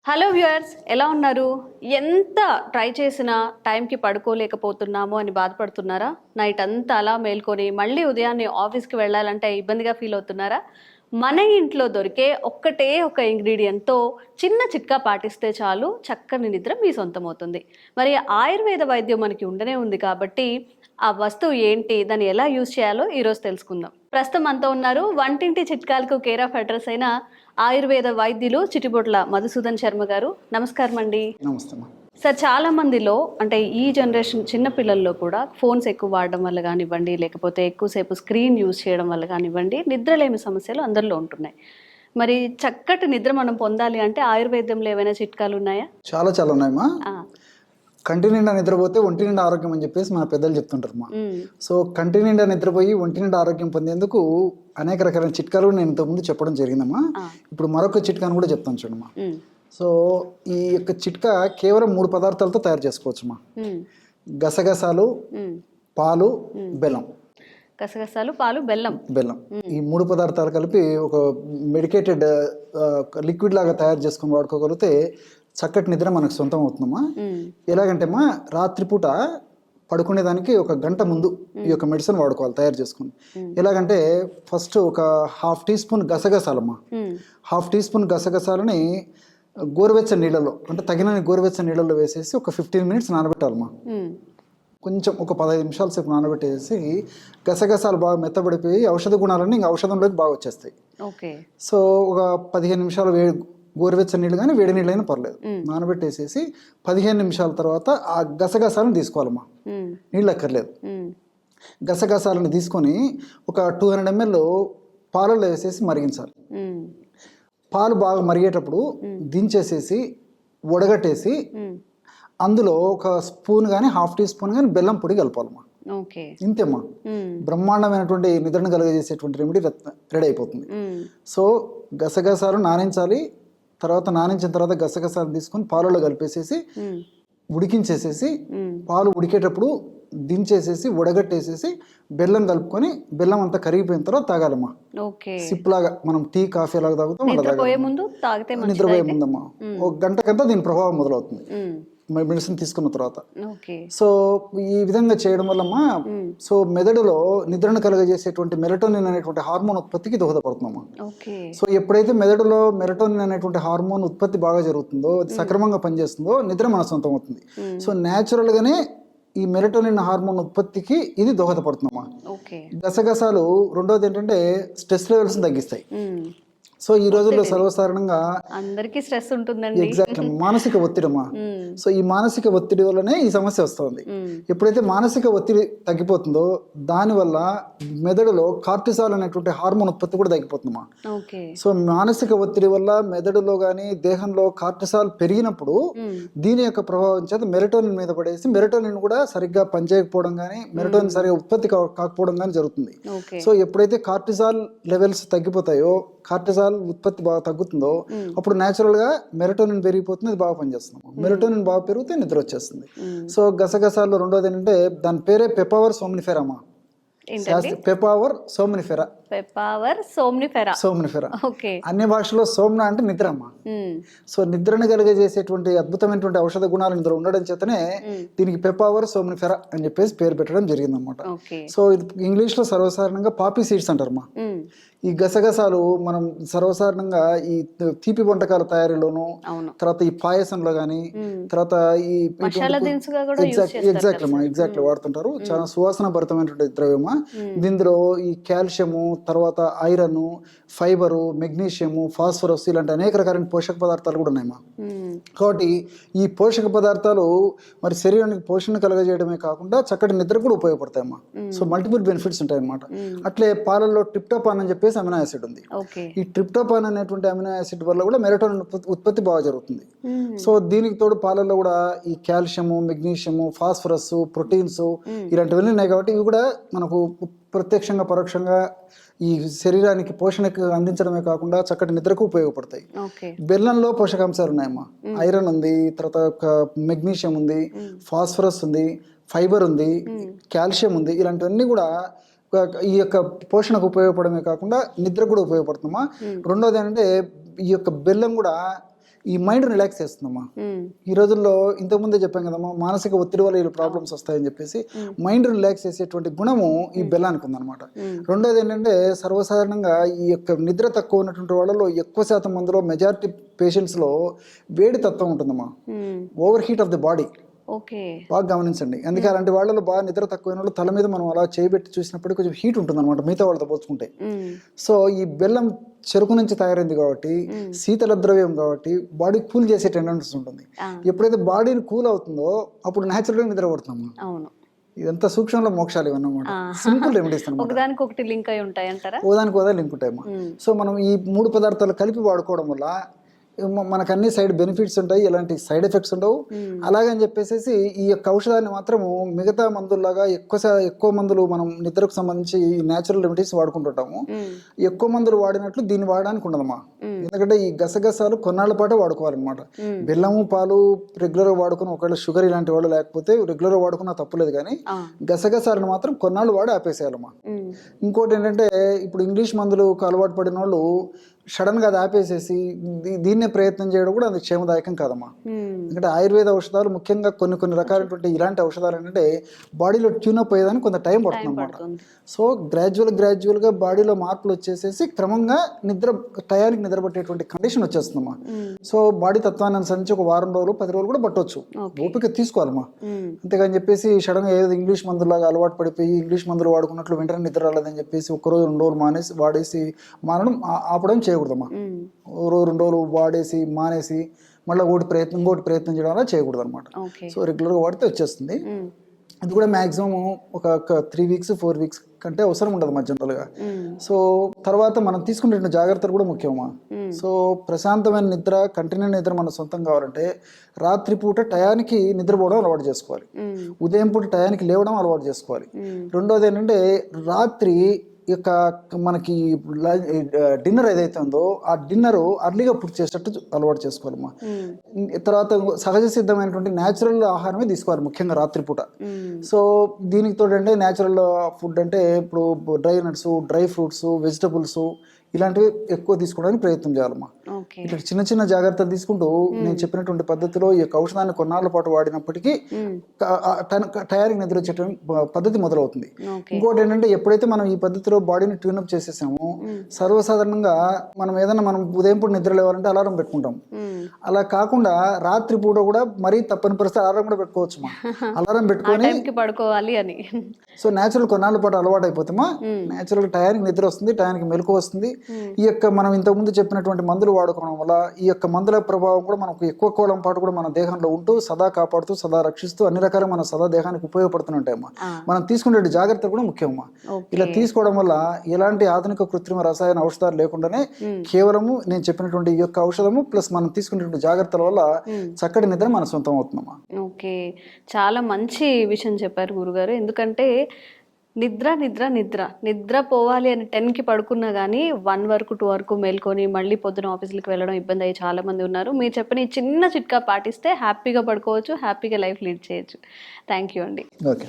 Hello viewers, ఎలా ఉన్నారు? ఎంత ట్రై చేసినా టైంకి పడుకోలేకపోతున్నాము అని బాధపడుతున్నారా? నైట్ అంతా అలా మేల్కొని మళ్ళీ ఉదయాన్నే ఆఫీస్కి వెళ్ళాలంటే ఇబ్బందిగా ఫీల్ అవుతున్నారా? మన ఇంట్లో దొరికే ఒక్కటే ఒక ఇంగ్రీడియంట్తో చిన్న చిట్కా పాటిస్తే చాలు, చక్కని నిద్ర మీ సొంతం అవుతుంది. మరి ఆయుర్వేద వైద్యం మనకి ఉండనే ఉంది కాబట్టి ఆ వస్తువు ఏంటి, దాన్ని ఎలా యూజ్ చేయాలో ఈరోజు తెలుసుకుందాం. ప్రస్తుతం మనతో ఉన్నారు వంటింటి చిట్కాలకు కేర్ ఆఫ్ అడ్రస్ అయిన ఆయుర్వేద వైద్యులు చిటిబొట్ల మధుసూదన్ శర్మ గారు. నమస్కారం అండి. నమస్తే. సార్, చాలా మందిలో అంటే ఈ జనరేషన్ చిన్న పిల్లల్లో కూడా ఫోన్స్ ఎక్కువ వాడడం వల్ల కానివ్వండి, లేకపోతే ఎక్కువసేపు స్క్రీన్ యూజ్ చేయడం వల్ల కానివ్వండి, నిద్రలేమి సమస్యలు అందరిలో ఉంటున్నాయి. మరి చక్కటి నిద్ర మనం పొందాలి అంటే ఆయుర్వేదంలో ఏమైనా చిట్కాలు ఉన్నాయా? చాలా ఉన్నాయమ్మా. కంటి నిండా నిద్రపోతే ఒంటి నిండా ఆరోగ్యం అని చెప్పేసి మన పెద్దలు చెప్తుంటారు మా. సో కంటి నిండా నిద్రపోయి ఒంటి నిండా ఆరోగ్యం పొందేందుకు అనేక రకాలైన చిట్కాలు నేను ఇంతకుముందు చెప్పడం జరిగిందమ్మా. ఇప్పుడు మరొక చిట్కాను కూడా చెప్తాను చూడమ్మా. సో ఈ యొక్క చిట్కా కేవలం 3 పదార్థాలతో తయారు చేసుకోవచ్చమ్మా. గసగసాలు, పాలు, బెల్లం. గసగసాలు, పాలు, బెల్లం. ఈ 3 పదార్థాలు కలిపి ఒక మెడికేటెడ్ లిక్విడ్ లాగా తయారు చేసుకుని వాడుకోగలిగితే చక్కటి నిద్ర మనకు సొంతం అవుతుందమ్మా. ఎలాగంటే అమ్మా, రాత్రిపూట పడుకునేదానికి 1 గంట ముందు ఈ యొక్క మెడిసిన్ వాడుకోవాలి తయారు చేసుకుని. ఎలాగంటే ఫస్ట్ ఒక 1/2 టీ స్పూన్ గసగసాలమ్మా. 1/2 టీ స్పూన్ గసగసాలని గోరువెచ్చని నీళ్ళలో, అంటే తగినన్ని గోరువెచ్చని నీళ్ళలో వేసేసి ఒక 15 మినిట్స్ నానబెట్టాలమ్మా. కొంచెం ఒక 15 నిమిషాల సేపు నానబెట్టేసి గసగసాలు బాగా మెత్తబడిపోయి ఔషధ గుణాలన్నీ ఇంకా ఔషధంలోకి బాగా వచ్చేస్తాయి. సో ఒక 15 నిమిషాలు గోరువెచ్చని నీళ్ళు కానీ వేడి నీళ్ళైనా పర్లేదు, నానబెట్టేసేసి 15 నిమిషాల తర్వాత ఆ గసగసాలను తీసుకోవాలమ్మా. నీళ్ళు అక్కర్లేదు. గసగసాలను తీసుకొని ఒక 200 ml పాలలో వేసేసి మరిగించాలి. పాలు బాగా మరిగేటప్పుడు దించేసేసి వడగట్టేసి అందులో 1 స్పూన్ కానీ 1/2 టీ స్పూన్ కానీ బెల్లం పొడి కలపాలమ్మా. ఇంతేమ్మా, బ్రహ్మాండమైనటువంటి నిద్రను కలుగజేసేటువంటి రెమెడీ రెడీ అయిపోతుంది. సో గసగసాలు నానించాలి. నానించిన తర్వాత గసగసాలు తీసుకొని పాలలో కలిపేసేసి ఉడికించేసేసి, పాలు ఉడికేటప్పుడు దించేసేసి వడగట్టేసేసి బెల్లం కలుపుకొని, బెల్లం అంతా కరిగిపోయిన తర్వాత తాగాలమ్మా. సిప్ లాగా మనం టీ కాఫీ లాగా తాగుతాం. నిద్రపోయే ముందమ్మా 1 గంటకంతా దీని ప్రభావం మొదలవుతుంది మెడిసిన్ తీసుకున్న తర్వాత. సో ఈ విధంగా చేయడం వల్లమ్మా, సో మెదడులో నిద్రను కలుగజేసేటువంటి మెలటోనిన్ అనేటువంటి హార్మోన్ ఉత్పత్తికి దోహదపడుతుందమ్మా. సో ఎప్పుడైతే మెదడులో మెలటోనిన్ అనేటువంటి హార్మోన్ ఉత్పత్తి బాగా జరుగుతుందో, అది సక్రమంగా పనిచేస్తుందో, నిద్ర మన సొంతం అవుతుంది. సో న్యాచురల్ గానే ఈ మెలటోనిన్ హార్మోన్ ఉత్పత్తికి ఇది దోహదపడుతుందమ్మా. గసగసాలు రెండోది ఏంటంటే స్ట్రెస్ లెవెల్స్ తగ్గిస్తాయి. సో ఈ రోజుల్లో సర్వసాధారణంగా అందరికీ స్ట్రెస్ ఉంటుందండి. ఎగ్జాక్ట్లీ, మానసిక ఒత్తిడమ్మా. సో ఈ మానసిక ఒత్తిడి వల్లనే ఈ సమస్య వస్తుంది. ఎప్పుడైతే మానసిక ఒత్తిడి తగ్గిపోతుందో దానివల్ల మెదడులో కార్టిసాల్ అనేటువంటి హార్మోన్ ఉత్పత్తి కూడా తగ్గిపోతుందమ్మా. సో మానసిక ఒత్తిడి వల్ల మెదడులో కానీ దేహంలో కార్టిసాల్ పెరిగినప్పుడు దీని యొక్క ప్రభావం చేత మెలటోనిన్ మీద పడేసి మెలటోనిన్ కూడా సరిగ్గా పనిచేయకపోవడం కానీ, మెలటోనిన్ సరిగ్గా ఉత్పత్తి కాకపోవడం కానీ జరుగుతుంది. సో ఎప్పుడైతే కార్టిసాల్ లెవెల్స్ తగ్గిపోతాయో, కార్టిసాల్ ఉత్పత్తి బాగా తగ్గుతుందో, అప్పుడు న్యాచురల్ గా మెలటోనిన్ పెరిగిపోతుంది, అది బాగా పనిచేస్తుంది. మెలటోనిన్ బాగా పెరిగితే నిద్ర వచ్చేస్తుంది. సో గసగసాల్లో రెండోది ఏంటంటే దాని పేరే పెపావర్ సోమ్నిఫెరామా. పెపావర్ సోమ్నిఫెరా. అన్ని భాషలో సోమ్న అంటే నిద్ర అమ్మా. సో నిద్రను కలిగజేసేటువంటి అద్భుతమైనటువంటి ఔషధ గుణాలు ఇందులో ఉండడం చేతనే దీనికి పెపావర్ సోమ్నిఫెరా అని చెప్పేసి పేరు పెట్టడం జరిగింది అనమాట. సో ఇది ఇంగ్లీష్ లో సర్వసాధారణంగా పాపీ సీడ్స్ అంటారమ్మా. ఈ గసగసాలు మనం సర్వసాధారణంగా ఈ తీపి వంటకాల తయారీలోను, తర్వాత ఈ పాయసంలో గానీ, తర్వాత ఈ ఎగ్జాక్ట్లీ వాడుతుంటారు. చాలా సువాసన భరితమైనటువంటి ద్రవ్యమా. దీనిలో ఈ కాల్షియము, తర్వాత ఐరన్, ఫైబరు, మెగ్నీషియము, ఫాస్ఫరస్ ఇలాంటి అనేక రకాలైన పోషక పదార్థాలు కూడా ఉన్నాయమ్మా. కాబట్టి ఈ పోషక పదార్థాలు మరి శరీరానికి పోషణ కలగజేయడమే కాకుండా చక్కటి నిద్ర కూడా ఉపయోగపడతాయమ్మా. సో మల్టిపుల్ బెనిఫిట్స్ ఉంటాయన్నమాట. అట్లే పాలల్లో ట్రిప్టోపాన్ అని చెప్పేసి అమినో యాసిడ్ ఉంది. ఈ ట్రిప్టోపాన్ అనేటువంటి అమినో యాసిడ్ వల్ల కూడా మెలటోనిన్ ఉత్పత్తి బాగా జరుగుతుంది. సో దీనికి తోడు పాలల్లో కూడా ఈ కాల్షియము, మెగ్నీషియము, ఫాస్ఫరస్, ప్రోటీన్స్ ఇలాంటివన్నీ ఉన్నాయి. కాబట్టి ఇవి కూడా మనకు ప్రత్యక్షంగా పరోక్షంగా ఈ శరీరానికి పోషణకు అందించడమే కాకుండా చక్కటి నిద్రకు ఉపయోగపడతాయి. బెల్లంలో పోషకాంశాలు ఉన్నాయమ్మా. ఐరన్ ఉంది, తర్వాత మెగ్నీషియం ఉంది, ఫాస్ఫరస్ ఉంది, ఫైబర్ ఉంది, కాల్షియం ఉంది. ఇలాంటివన్నీ కూడా ఈ యొక్క పోషణకు ఉపయోగపడమే కాకుండా నిద్రకు కూడా ఉపయోగపడుతుందమ్మా. రెండోది ఏంటంటే ఈ యొక్క బెల్లం కూడా ఈ మైండ్ రిలాక్స్ చేస్తుందమ్మా. ఈ రోజుల్లో ఇంతకుముందే చెప్పాం కదమ్మా, మానసిక ఒత్తిడి వల్ల ఇలా ప్రాబ్లమ్స్ వస్తాయని చెప్పేసి మైండ్ రిలాక్స్ చేసేటువంటి గుణము ఈ బెల్లానికి ఉందన్నమాట. రెండోది ఏంటంటే సర్వసాధారణంగా ఈ యొక్క నిద్ర తక్కువ ఉన్నటువంటి వాళ్ళలో ఎక్కువ శాతం మందిలో మెజారిటీ పేషెంట్స్లో వేడి తత్వం ఉంటుందమ్మా, over heat of the body. Okay, బాగా గమనించండి. అందుకే అలాంటి వాళ్ళలో బాగా నిద్ర తక్కువైన వాళ్ళు తల మీద మనం అలా చేయబెట్టి చూసినప్పుడు కొంచెం హీట్ ఉంటుంది అనమాట మిగతా వాళ్ళతో పోల్చుకుంటే. సో ఈ బెల్లం చెరుకు నుంచి తయారైంది కాబట్టి శీతల ద్రవ్యం కాబట్టి బాడీ కూల్ చేసే టెండెన్సీ ఉంటుంది. ఎప్పుడైతే బాడీని కూల్ అవుతుందో అప్పుడు న్యాచురల్గా నిద్ర పడుతున్నాము. అవును, ఇదంతా సూక్ష్మంలో మోక్షాలు ఇవన్నమాట. సింపుల్ రెమెడీస్ అన్నమాట. ఒకదానికి ఒకటి లింక్ అయి ఉంటాయి అంటారా? ఒకదానికి ఒకదా లింక్ ఉంటాయమ్మా. సో మనం ఈ 3 పదార్థాలు కలిపి వాడుకోవడం వల్ల మనకు అన్ని సైడ్ బెనిఫిట్స్ ఉంటాయి, ఎలాంటి సైడ్ ఎఫెక్ట్స్ ఉండవు. అలాగని చెప్పేసి ఈ యొక్క ఔషధాన్ని మాత్రము మిగతా మందుల్లాగా ఎక్కువ మందులు మనం నిద్రకు సంబంధించి ఈ న్యాచురల్ రెమెడీస్ వాడుకుంటుంటాము. ఎక్కువ మందులు వాడినట్లు దీన్ని వాడడానికి ఉండదమ్మా. ఎందుకంటే ఈ గసగసాలు కొన్నాళ్ళ పాటు వాడుకోవాలన్నమాట. బెల్లము పాలు రెగ్యులర్గా వాడుకుని ఒకవేళ షుగర్ ఇలాంటి వాళ్ళు లేకపోతే రెగ్యులర్గా వాడుకున్నా తప్పులేదు, కానీ గసగసాలను మాత్రం కొన్నాళ్ళు వాడి ఆపేసేయాలమ్మా. ఇంకోటి ఏంటంటే ఇప్పుడు ఇంగ్లీష్ మందులకు అలవాటు పడిన వాళ్ళు సడన్గా అది ఆపేసేసి దీన్నే ప్రయత్నం చేయడం కూడా అది క్షేమదాయకం కాదమ్మా. ఎందుకంటే ఆయుర్వేద ఔషధాలు ముఖ్యంగా కొన్ని రకాలైనటువంటి ఇలాంటి ఔషధాలు ఏంటంటే బాడీలో ట్యూనప్ అయ్యేదానికి కొంత టైం పడుతుంది అనమాట. సో గ్రాడ్యువల్గా బాడీలో మార్పులు వచ్చేసేసి క్రమంగా టయానికి నిద్ర పట్టేటువంటి కండిషన్ వచ్చేస్తుందమ్మా. సో బాడీ తత్వాన్ని అనుసరించి ఒక వారం రోజులు 10 రోజులు కూడా పట్టవచ్చు, ఓపిక తీసుకోవాలమ్మా. అంతేగాని చెప్పేసి సడన్గా ఏదో ఇంగ్లీష్ మందులాగా అలవాటు పడిపోయి ఇంగ్లీష్ మందులు వాడుకున్నట్లు వెంటనే నిద్ర రాలేదని చెప్పేసి 1 రోజు 2 రోజులు వాడేసి మానడం ఆపడం చేయకూడదమ్మా. 2 రోజులు వాడేసి మానేసి మళ్ళీ ఇంకోటి ప్రయత్నం చేయడం వల్ల చేయకూడదు అనమాట. సో రెగ్యులర్గా వాడితే వచ్చేస్తుంది. ఇది కూడా మ్యాక్సిమం ఒక 3 వీక్స్ 4 వీక్స్ కంటే అవసరం ఉండదు మా జనరల్గా. సో తర్వాత మనం తీసుకునే జాగ్రత్తలు కూడా ముఖ్యమా. సో ప్రశాంతమైన నిద్ర, కంటిన్యూ నిద్ర మన సొంతం కావాలంటే రాత్రిపూట టయానికి నిద్రపోవడం అలవాటు చేసుకోవాలి, ఉదయం పూట టయానికి లేవడం అలవాటు చేసుకోవాలి. రెండోది ఏంటంటే రాత్రి యొక్క మనకి డిన్నర్ ఏదైతే ఉందో ఆ డిన్నర్ అర్లీగా పూర్తి చేసేటట్టు అలవాటు చేసుకోవాలమ్మా. తర్వాత సహజ సిద్ధమైనటువంటి న్యాచురల్ ఆహారమే తీసుకోవాలి ముఖ్యంగా రాత్రిపూట. సో దీనికి తోడంటే న్యాచురల్ ఫుడ్ అంటే ఇప్పుడు dry nuts, dry fruits, vegetables ఇలాంటివి ఎక్కువ తీసుకోవడానికి ప్రయత్నం చేయాలమ్మా. ఇట్లా చిన్న జాగ్రత్తలు తీసుకుంటూ నేను చెప్పినటువంటి పద్ధతిలో ఈ యొక్క ఔషధాన్ని కొన్నాళ్ళ పాటు వాడినప్పటికీ టయానికి నిద్ర వచ్చేటువంటి పద్ధతి మొదలవుతుంది. ఇంకోటి ఏంటంటే ఎప్పుడైతే మనం ఈ పద్ధతిలో బాడీని ట్యూనప్ చేసేసామో సర్వసాధారణంగా మనం ఉదయం పూట నిద్ర లేవాలంటే అలారం పెట్టుకుంటాం. అలా కాకుండా రాత్రి పూట కూడా మరీ తప్పని పరిస్థితి అలారం కూడా పెట్టుకోవచ్చు. అలారం పెట్టుకొని పడుకోవాలి అని. సో న్యాచురల్ కొన్నాళ్ళ పాటు అలవాటు అయిపోతామా, న్యాచురల్ టయానికి నిద్ర వస్తుంది, టయానికి మెలకు వస్తుంది. ఈ యొక్క మనం ఇంతకుముందు చెప్పినటువంటి మందులు వాడుకోవడం వల్ల ఈ యొక్క మందుల ప్రభావం కూడా మనకు ఎక్కువ కాలం పాటు కూడా మన దేహంలో ఉంటూ సదా కాపాడుతూ సదా రక్షిస్తూ అన్ని రకాల మన సదా దేహానికి ఉపయోగపడుతుంటాయమ్మా. మనం తీసుకునే జాగ్రత్తలు కూడా ముఖ్యమా. ఇలా తీసుకోవడం వల్ల ఎలాంటి ఆధునిక కృత్రిమ రసాయన ఔషధాలు లేకుండానే కేవలము నేను చెప్పినటువంటి ఈ యొక్క ఔషధము ప్లస్ మనం తీసుకునేటువంటి జాగ్రత్తల వల్ల చక్కటి నిద్ర మన సొంతం అవుతుందమ్మా. ఓకే, చాలా మంచి విషయం చెప్పారు గురుగారు. ఎందుకంటే నిద్ర పోవాలి అని 10కి పడుకున్నా కానీ 1 వరకు 2 వరకు మేల్కొని మళ్ళీ పొద్దున ఆఫీసులకు వెళ్ళడం ఇబ్బంది అయ్యి చాలా మంది ఉన్నారు. మీరు చెప్పిన ఈ చిన్న చిట్కా పాటిస్తే హ్యాపీగా పడుకోవచ్చు, హ్యాపీగా లైఫ్ లీడ్ చేయొచ్చు. థ్యాంక్ యూ అండి. ఓకే.